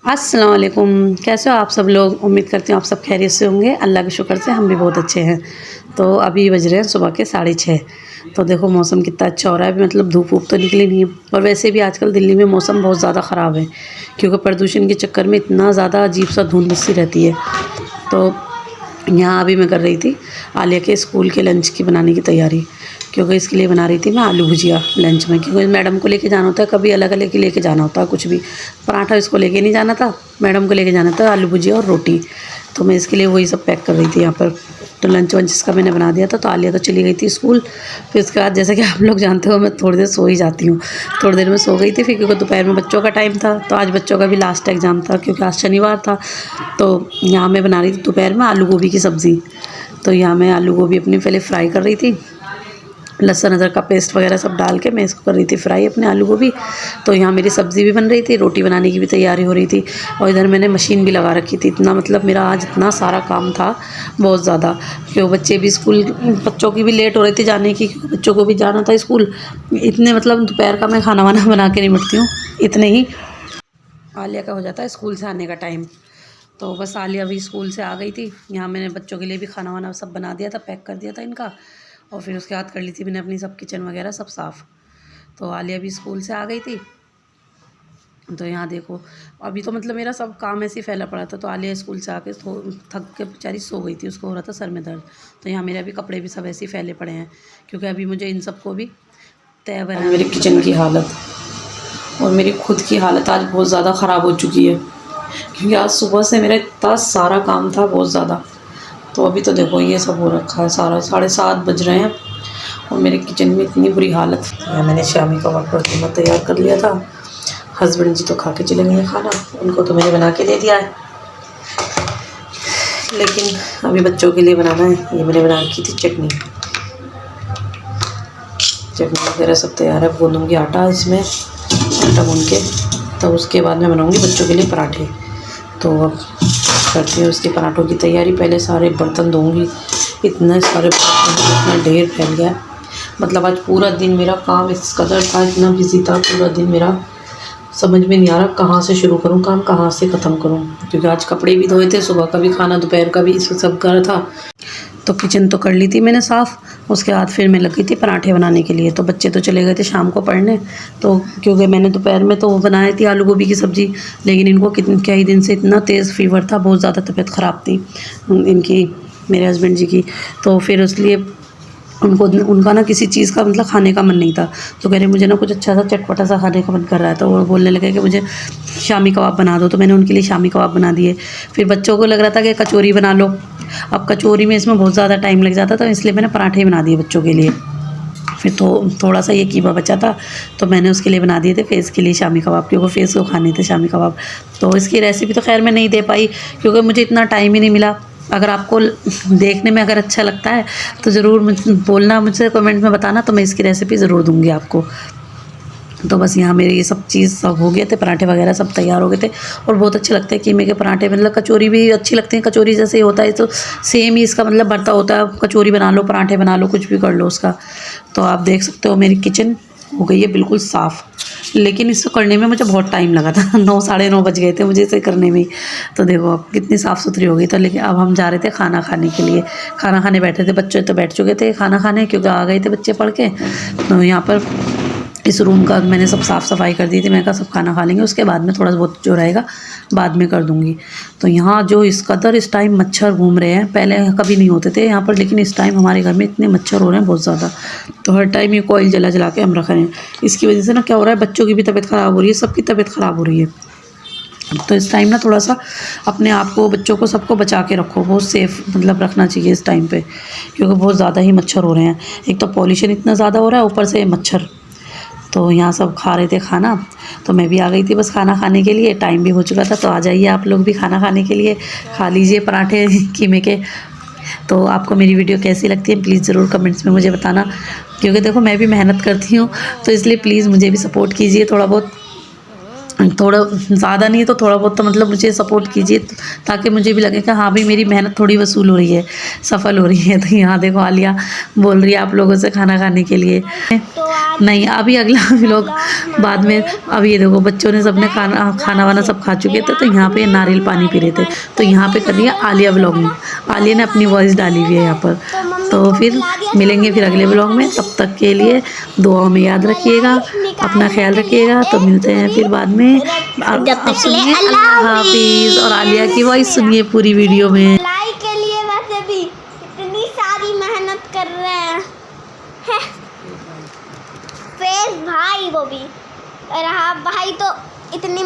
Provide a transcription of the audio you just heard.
अस्सलाम वालेकुम। कैसे हो आप सब लोग? उम्मीद करती हूँ आप सब खैरियत से होंगे। अल्लाह के शुक्र से हम भी बहुत अच्छे हैं। तो अभी बज रहे हैं सुबह के 6:30। तो देखो मौसम कितना अच्छा हो रहा है। अभी मतलब धूप वूप तो निकली नहीं है, और वैसे भी आजकल दिल्ली में मौसम बहुत ज़्यादा ख़राब है, क्योंकि प्रदूषण के चक्कर में इतना ज़्यादा अजीब सा धुंध सी रहती है। तो यहाँ अभी मैं कर रही थी आलिया के स्कूल के लंच की बनाने की तैयारी, क्योंकि इसके लिए बना रही थी मैं आलू भुजिया लंच में, क्योंकि मैडम को लेके जाना होता है, कभी अलग अलग लेके जाना होता है कुछ भी। पराठा इसको लेके नहीं जाना था, मैडम को लेके जाना था आलू भुजिया और रोटी। तो मैं इसके लिए वही सब पैक कर रही थी यहाँ पर। तो लंच वंच इसका मैंने बना दिया था। तो आलिया तो चली गई थी स्कूल। फिर उसके बाद जैसे कि आप लोग जानते हो मैं थोड़ी देर सो ही जाती हूँ। थोड़ी देर में सो गई थी, फिर क्योंकि दोपहर में बच्चों का टाइम था, तो आज बच्चों का भी लास्ट एग्ज़ाम था, क्योंकि आज शनिवार था। तो यहाँ मैं बना रही थी दोपहर में आलू गोभी की सब्ज़ी। तो यहाँ मैं आलू गोभी अपनी पहले फ्राई कर रही थी, लहसुन अदरक का पेस्ट वगैरह सब डाल के मैं इसको कर रही थी फ्राई अपने आलू गोभी। तो यहाँ मेरी सब्ज़ी भी बन रही थी, रोटी बनाने की भी तैयारी हो रही थी, और इधर मैंने मशीन भी लगा रखी थी। इतना मतलब मेरा आज इतना सारा काम था, बहुत ज़्यादा, क्योंकि बच्चे भी स्कूल, बच्चों की भी लेट हो रही थी जाने की, क्योंकि बच्चों को भी जाना था स्कूल। इतने मतलब दोपहर का मैं खाना वाना बना के निपटती हूँ, इतने ही आलिया का हो जाता है स्कूल से आने का टाइम। तो बस आलिया अभी स्कूल से आ गई थी। यहाँ मैंने बच्चों के लिए भी खाना वाना सब बना दिया था, पैक कर दिया था इनका, और फिर उसके बाद कर ली थी मैंने अपनी सब किचन वगैरह सब साफ़। तो आलिया भी स्कूल से आ गई थी। तो यहाँ देखो अभी तो मतलब मेरा सब काम ऐसे ही फैला पड़ा था। तो आलिया स्कूल से आके थक के बेचारी सो गई थी, उसको हो रहा था सर में दर्द। तो यहाँ मेरे अभी कपड़े भी सब ऐसे ही फैले पड़े हैं, क्योंकि अभी मुझे इन सबको भी तय बना। मेरी किचन की हालत और मेरी खुद की हालत आज बहुत ज़्यादा ख़राब हो चुकी है, क्योंकि आज सुबह से मेरा इतना सारा काम था, बहुत ज़्यादा। तो अभी तो देखो ये सब हो रखा है सारा, 7:30 बज रहे हैं, और मेरे किचन में इतनी बुरी हालत है। मैंने शामी कबाब का कीमा तैयार कर लिया था। हस्बैंड जी तो खा के चले गए खाना, उनको तो मैंने बना के दे दिया है, लेकिन अभी बच्चों के लिए बनाना है। ये मैंने बना रखी थी चटनी वगैरह सब तैयार है। गूंदूँगी आटा, इसमें आटा गूंद के, तब उसके बाद मैं बनाऊँगी बच्चों के लिए पराठे। तो अब करती हूँ उसके पराठों की तैयारी। पहले सारे बर्तन धोऊँगी, इतने सारे बर्तन, इतना ढेर फैल गया। मतलब आज पूरा दिन मेरा काम इस कदर था, इतना बिजी था पूरा दिन मेरा, समझ में नहीं आ रहा कहाँ से शुरू करूँ काम, कहाँ से ख़त्म करूँ। क्योंकि आज कपड़े भी धोए थे, सुबह का भी खाना, दोपहर का भी, इसमें सब करा था। तो किचन तो कर ली थी मैंने साफ़। उसके बाद फिर मैं लगी थी पराठे बनाने के लिए। तो बच्चे तो चले गए थे शाम को पढ़ने, तो क्योंकि मैंने दोपहर में तो वो बनाई थी आलू गोभी की सब्ज़ी, लेकिन इनको क्या ही दिन से इतना तेज़ फीवर था, बहुत ज़्यादा तबीयत ख़राब थी इनकी, मेरे हस्बैंड जी की। तो फिर इसलिए उनका ना किसी चीज़ का मतलब खाने का मन नहीं था। तो कह रहे मुझे ना कुछ अच्छा सा चटपटा सा खाने का मन कर रहा है। तो वो बोलने लगे कि मुझे शामी कबाब बना दो। तो मैंने उनके लिए शामी कबाब बना दिए। फिर बच्चों को लग रहा था कि कचौरी बना लो। अब कचौरी में इसमें बहुत ज़्यादा टाइम लग जाता, तो इसलिए मैंने पराठे बना दिए बच्चों के लिए। फिर तो थोड़ा सा ये कीमा बचा था, तो मैंने उसके लिए बना दिए थे फेस के लिए शामी कबाब, क्योंकि फेस को खाने थे शामी कबाब। तो इसकी रेसिपी तो खैर मैं नहीं दे पाई, क्योंकि मुझे इतना टाइम ही नहीं मिला। अगर आपको देखने में अगर अच्छा लगता है तो ज़रूर बोलना, मुझसे कमेंट में बताना, तो मैं इसकी रेसिपी ज़रूर दूँगी आपको। तो बस यहाँ मेरे ये सब चीज़ सब हो गए थे, पराठे वगैरह सब तैयार हो गए थे, और बहुत अच्छे लगते हैं कीमे के पराठे। मतलब कचौरी भी अच्छी लगती हैं, कचौरी जैसे ही होता है तो सेम ही इसका मतलब भरता होता है। कचौरी बना लो, पराठे बना लो, कुछ भी कर लो उसका। तो आप देख सकते हो मेरी किचन हो गई है बिल्कुल साफ़, लेकिन इसको करने में मुझे बहुत टाइम लगा था। 9 साढ़े 9 बज गए थे मुझे इसे करने में ही। तो देखो अब कितनी साफ़ सुथरी हो गई। तो लेकिन अब हम जा रहे थे खाना खाने के लिए। खाना खाने बैठे थे, बच्चे तो बैठ चुके थे खाना खाने, क्योंकि आ गए थे बच्चे पढ़ के। तो यहाँ पर इस रूम का मैंने सब साफ़ सफाई कर दी थी। मैंने कहा सब खाना खा लेंगे, उसके बाद में थोड़ा बहुत जो रहेगा बाद में कर दूँगी। तो यहाँ जो इस कदर इस टाइम मच्छर घूम रहे हैं, पहले कभी नहीं होते थे यहाँ पर, लेकिन इस टाइम हमारे घर में इतने मच्छर हो रहे हैं बहुत ज़्यादा। तो हर टाइम ये कोयल जला जला के हम रख रहे हैं। इसकी वजह से ना क्या हो रहा है, बच्चों की भी तबीयत ख़राब हो रही है, सबकी तबीयत ख़राब हो रही है। तो इस टाइम ना थोड़ा सा अपने आप को, बच्चों को, सबको बचा के रखो, बहुत सेफ़ मतलब रखना चाहिए इस टाइम पे, क्योंकि बहुत ज़्यादा ही मच्छर हो रहे हैं। एक तो पॉल्यूशन इतना ज़्यादा हो रहा है, ऊपर से मच्छर। तो यहाँ सब खा रहे थे खाना, तो मैं भी आ गई थी बस खाना खाने के लिए। टाइम भी हो चुका था, तो आ जाइए आप लोग भी खाना खाने के लिए, खा लीजिए पराठे कीमे के। तो आपको मेरी वीडियो कैसी लगती है प्लीज़ ज़रूर कमेंट्स में मुझे बताना, क्योंकि देखो मैं भी मेहनत करती हूँ, तो इसलिए प्लीज़ मुझे भी सपोर्ट कीजिए थोड़ा बहुत। थोड़ा ज़्यादा नहीं तो थोड़ा बहुत तो मतलब मुझे सपोर्ट कीजिए, ताकि मुझे भी लगे कि हाँ भाई मेरी मेहनत थोड़ी वसूल हो रही है, सफल हो रही है। तो यहाँ देखो आलिया बोल रही है आप लोगों से खाना खाने के लिए। नहीं अभी अगला व्लॉग बाद में। अभी ये देखो बच्चों ने सबने खाना वाना सब खा चुके थे, तो यहाँ पे नारियल पानी पी रहे थे। तो यहाँ पे कर रही है आलिया व्लॉगिंग। आलिया ने अपनी वॉइस डाली हुई है यहाँ पर। तो फिर मिलेंगे फिर अगले व्लॉग में, तब तक के लिए दुआ में याद रखिएगा, अपना ख्याल रखिएगा। तो मिलते हैं फिर बाद में। आप सुनिए अल्लाह हाफिज़, और आलिया की वॉइस सुनिए पूरी वीडियो में। लाइक के लिए वैसे भी इतनी सारी मेहनत कर रहे हैं फेस भाई, वो भी रहा भाई तो इतनी